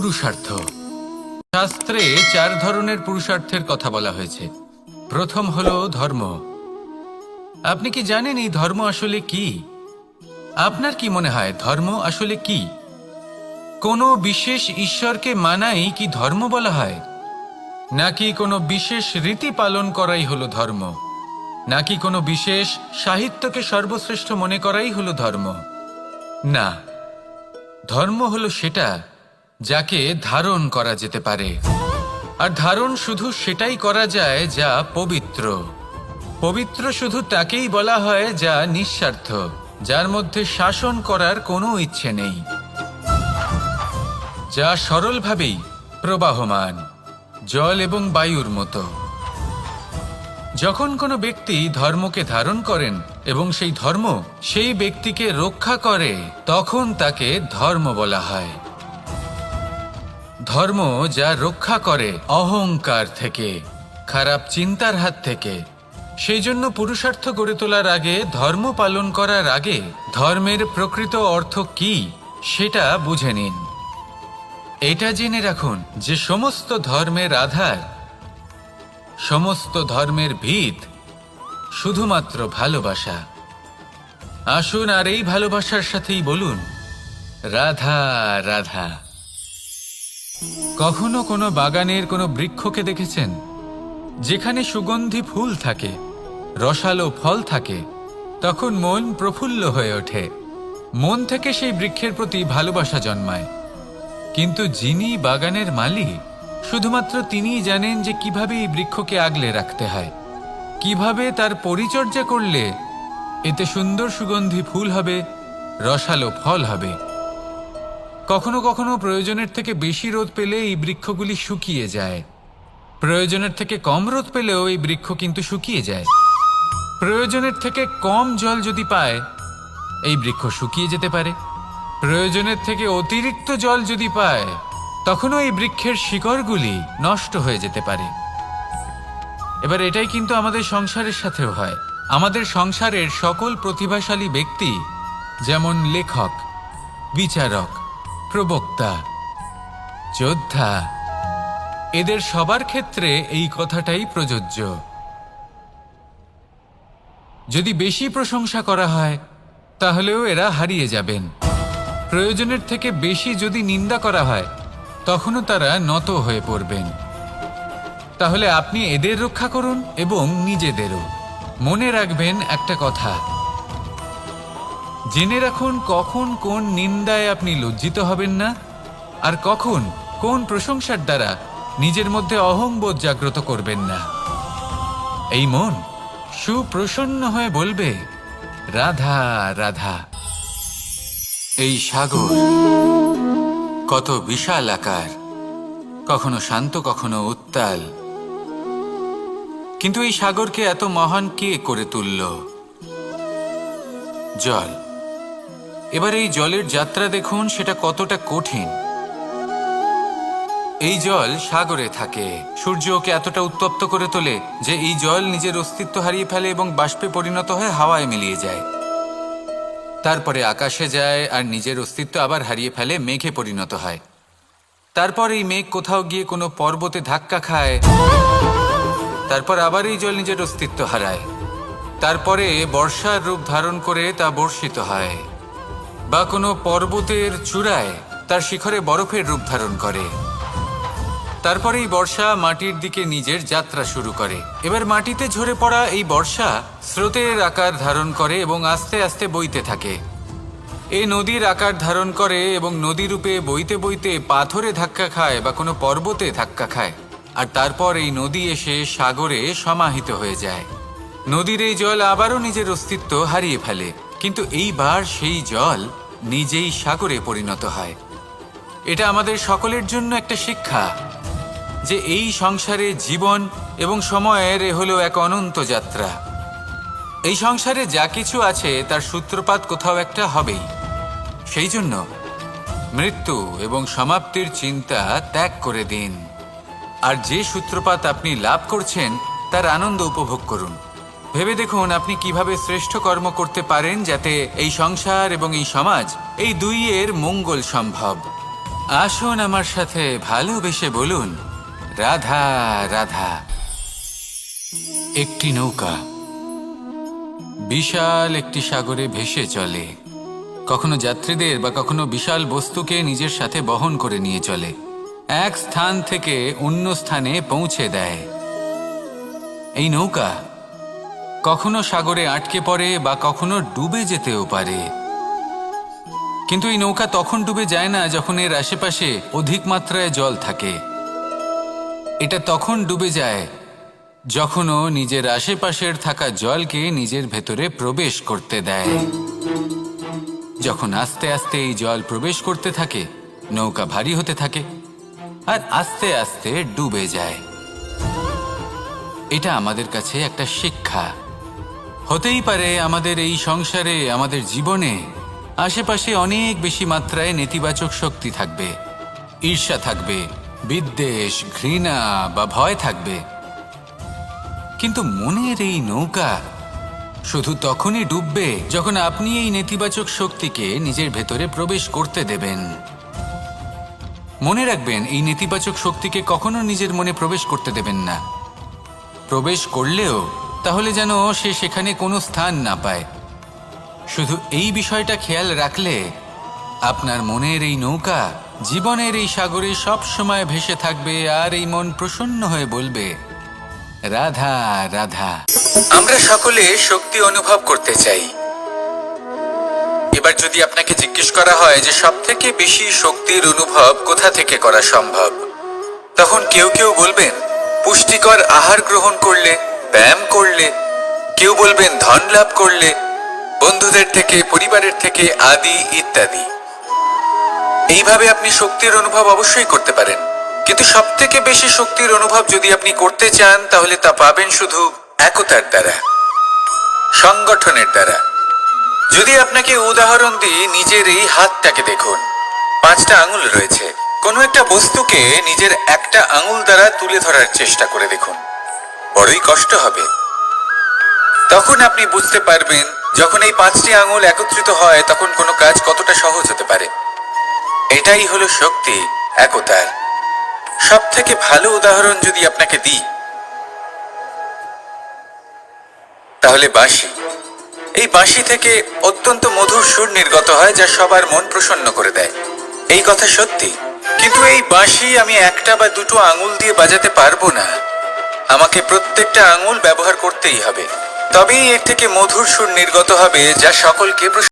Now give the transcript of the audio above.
পুরুষার্থ। শাস্ত্রে 4 ধরনের পুরুষার্থের কথা বলা হয়েছে। প্রথম হলো ধর্ম। আপনি কি জানেন এই ধর্ম আসলে কি? আপনার কি মনে হয় ধর্ম আসলে কি? কোনো বিশেষ ঈশ্বরকে মানাই কি ধর্ম বলা হয়? নাকি কোনো বিশেষ রীতি পালন করাই হলো ধর্ম? নাকি কোনো বিশেষ সাহিত্যকে সর্বশ্রেষ্ঠ মনে করাই হলো ধর্ম? না, ধর্ম হলো সেটা যাকে ধারণ করা যেতে পারে। আর ধারণ শুধু সেটাই করা যায় যা পবিত্র। পবিত্র শুধু তাকেই বলা হয় যা নিঃস্বার্থ, যার মধ্যে শাসন করার কোনো ইচ্ছে নেই, যা সরলভাবেই প্রবাহমান, জল এবং বায়ুর মতো। যখন কোনো ব্যক্তি ধর্মকে ধারণ করেন এবং সেই ধর্ম সেই ব্যক্তিকে রক্ষা করে, তখন তাকে ধর্ম বলা হয়। ধর্ম যা রক্ষা করে অহংকার থেকে, খারাপ চিন্তার হাত থেকে। সেই জন্য পুরুষার্থ গড়ে তোলার আগে, ধর্ম পালন করার আগে ধর্মের প্রকৃত অর্থ কি সেটা বুঝে নিন। এটা জেনে রাখুন যে সমস্ত ধর্মের আধার, সমস্ত ধর্মের ভিত শুধুমাত্র ভালোবাসা। আসুন আর এই ভালোবাসার সাথেই বলুন রাধা রাধা। কখনো কোনো বাগানের কোনো বৃক্ষকে দেখেছেন যেখানে সুগন্ধি ফুল থাকে, রসালো ফল থাকে? তখন মন প্রফুল্ল হয়ে ওঠে, মন থেকে সেই বৃক্ষের প্রতি ভালোবাসা জন্মায়। কিন্তু যিনি বাগানের মালিক, শুধুমাত্র তিনিই জানেন যে কিভাবে এই বৃক্ষকে আগলে রাখতে হয়, কিভাবে তার পরিচর্যা করলে এতে সুন্দর সুগন্ধি ফুল হবে, রসালো ফল হবে। কখনো কখনো প্রয়োজনের থেকে বেশি রোদ পেলে এই বৃক্ষগুলি শুকিয়ে যায়, প্রয়োজনের থেকে কম রোদ পেলেও এই বৃক্ষ কিন্তু শুকিয়ে যায়। প্রয়োজনের থেকে কম জল যদি পায়, এই বৃক্ষ শুকিয়ে যেতে পারে। প্রয়োজনের থেকে অতিরিক্ত জল যদি পায়, তখনও এই বৃক্ষের শিকড়গুলি নষ্ট হয়ে যেতে পারে। এবার এটাই কিন্তু আমাদের সংসারের সাথেও হয়। আমাদের সংসারের সকল প্রতিভাশালী ব্যক্তি, যেমন লেখক, বিচারক, প্রবক্তা, যোদ্ধা, এদের সবার ক্ষেত্রে এই কথাটাই প্রযোজ্য। যদি বেশি প্রশংসা করা হয়, তাহলেও এরা হারিয়ে যাবেন। প্রয়োজনের থেকে বেশি যদি নিন্দা করা হয়, তখনও তারা নত হয়ে পড়বেন। তাহলে আপনি এদের রক্ষা করুন এবং নিজেদেরও। মনে রাখবেন একটা কথা, জেনে রাখুন কখন কোন নিন্দায় আপনি লজ্জিত হবেন না, আর কখন কোন প্রশংসার দ্বারা নিজের মধ্যে অহংবোধ জাগ্রত করবেন না। এই মন সুপ্রসন্ন হয়ে বলবে রাধা রাধা। এই সাগর কত বিশাল আকার, কখনো শান্ত কখনো উত্তাল, কিন্তু এই সাগরকে এত মহান কে করে তুলল? জল। এবার এই জলের যাত্রা দেখুন, সেটা কতটা কঠিন। এই জল সাগরে থাকে, সূর্য ওকে এতটা উত্তপ্ত করে তোলে যে এই জল নিজের অস্তিত্ব হারিয়ে ফেলে এবং বাষ্পে পরিণত হয়ে হাওয়ায় মিলিয়ে যায়। তারপরে আকাশে যায় আর নিজের অস্তিত্ব আবার হারিয়ে ফেলে, মেঘে পরিণত হয়। তারপর এই মেঘ কোথাও গিয়ে কোনো পর্বতে ধাক্কা খায়, তারপর আবার এই জল নিজের অস্তিত্ব হারায়। তারপরে বর্ষার রূপ ধারণ করে তা বর্ষিত হয়, বা কোনো পর্বতের চূড়ায় তার শিখরে বরফের রূপ ধারণ করে। তারপরে এই বর্ষা মাটির দিকে নিজের যাত্রা শুরু করে। এবার মাটিতে ঝরে পড়া এই বর্ষা স্রোতের আকার ধারণ করে এবং আস্তে আস্তে বইতে থাকে। এই নদীর আকার ধারণ করে এবং নদী রূপে বইতে বইতে পাথরে ধাক্কা খায় বা কোনো পর্বতে ধাক্কা খায়, আর তারপর এই নদী এসে সাগরে সমাহিত হয়ে যায়। নদীর এই জল আবারও নিজের অস্তিত্ব হারিয়ে ফেলে, কিন্তু এইবার সেই জল নিজেই সাগরে পরিণত হয়। এটা আমাদের সকলের জন্য একটা শিক্ষা যে এই সংসারে জীবন এবং সময়ের হলো এক অনন্ত যাত্রা। এই সংসারে যা কিছু আছে তার সূত্রপাত কোথাও একটা হবেই। সেই জন্য মৃত্যু এবং সমাপ্তির চিন্তা ত্যাগ করে দিন, আর যে সূত্রপাত আপনি লাভ করছেন তার আনন্দ উপভোগ করুন। ভেবে দেখুন আপনি কিভাবে শ্রেষ্ঠ কর্ম করতে পারেন যাতে এই সংসার এবং এই সমাজ, এই দুইয়ের মঙ্গল সম্ভব। আসুন আমার সাথে ভালোবেসে বলুন, রাধা রাধা। একটি নৌকা বিশাল একটি সাগরে ভেসে চলে, কখনো যাত্রীদের বা কখনো বিশাল বস্তুকে নিজের সাথে বহন করে নিয়ে চলে, এক স্থান থেকে অন্য স্থানে পৌঁছে দেয়। এই নৌকা কখনো সাগরে আটকে পড়ে বা কখনো ডুবে যেতেও পারে, কিন্তু এই নৌকা তখন ডুবে যায় না যখন এর আশেপাশে অধিক মাত্রায় জল থাকে। এটা তখন ডুবে যায় যখন ও নিজের আশেপাশের থাকা জলকে নিজের ভেতরে প্রবেশ করতে দেয়। যখন আস্তে আস্তে এই জল প্রবেশ করতে থাকে, নৌকা ভারী হতে থাকে আর আস্তে আস্তে ডুবে যায়। এটা আমাদের কাছে একটা শিক্ষা। হতেই পারে আমাদের এই সংসারে, আমাদের জীবনে আশেপাশে অনেক বেশি মাত্রায় নেতিবাচক শক্তি থাকবে, ঈর্ষা থাকবে, বিদ্বেষ, ঘৃণা বা ভয় থাকবে, কিন্তু মনের এই নৌকা শুধু তখনই ডুববে যখন আপনি এই নেতিবাচক শক্তিকে নিজের ভেতরে প্রবেশ করতে দেবেন। মনে রাখবেন, এই নেতিবাচক শক্তিকে কখনো নিজের মনে প্রবেশ করতে দেবেন না। প্রবেশ করলেও তাহলে যেন সে সেখানে কোনো স্থান না পায়। শুধু এই বিষয়টা খেয়াল রাখলে আপনার মনের এই নৌকা জীবনের এই সাগরে সব সময় ভেসে থাকবে আর এই মন প্রসন্ন হয়ে বলবে, রাধা রাধা। আমরা সকলে শক্তি অনুভব করতে চাই। এবার যদি আপনাকে জিজ্ঞেস করা হয় যে সবথেকে বেশি শক্তির অনুভব কোথা থেকে করা সম্ভব, তখন কেউ কেউ বলবেন পুষ্টিকর আহার গ্রহণ করলে, ব্যায়াম করলে, কেউ বলবেন ধন লাভ করলে, বন্ধুদের থেকে, পরিবারের থেকে আদি ইত্যাদি। এইভাবে আপনি শক্তির অনুভব অবশ্যই করতে পারেন, কিন্তু সবথেকে বেশি শক্তির অনুভব যদি আপনি করতে চান তাহলে তা পাবেন শুধু একতার দ্বারা, সংগঠনের দ্বারা। যদি আপনাকে উদাহরণ দিই, নিজের এই হাতটাকে দেখুন, 5টা আঙুল রয়েছে। কোনো একটা বস্তুকে নিজের একটা আঙুল দ্বারা তুলে ধরার চেষ্টা করে দেখুন, বড়ই কষ্ট হবে। তখন আপনি বুঝতে পারবেন যখন এই 5টি আঙুল একত্রিত হয় তখন কোনো কাজ কতটা সহজ হতে পারে। এটাই হলো শক্তি, একতার। সব থেকে ভালো উদাহরণ যদি আপনাকে দিই তাহলে বাঁশি। এই বাঁশি থেকে অত্যন্ত মধুর সুর নির্গত হয় যা সবার মন প্রসন্ন করে দেয়। এই কথা সত্যি, কিন্তু এই বাঁশি আমি একটা বা দুটো আঙুল দিয়ে বাজাতে পারবো না। আমাকে প্রত্যেকটা আঙুল ব্যবহার করতেই হবে, তবেই এর থেকে মধুর সুর নির্গত হবে যা সকলকে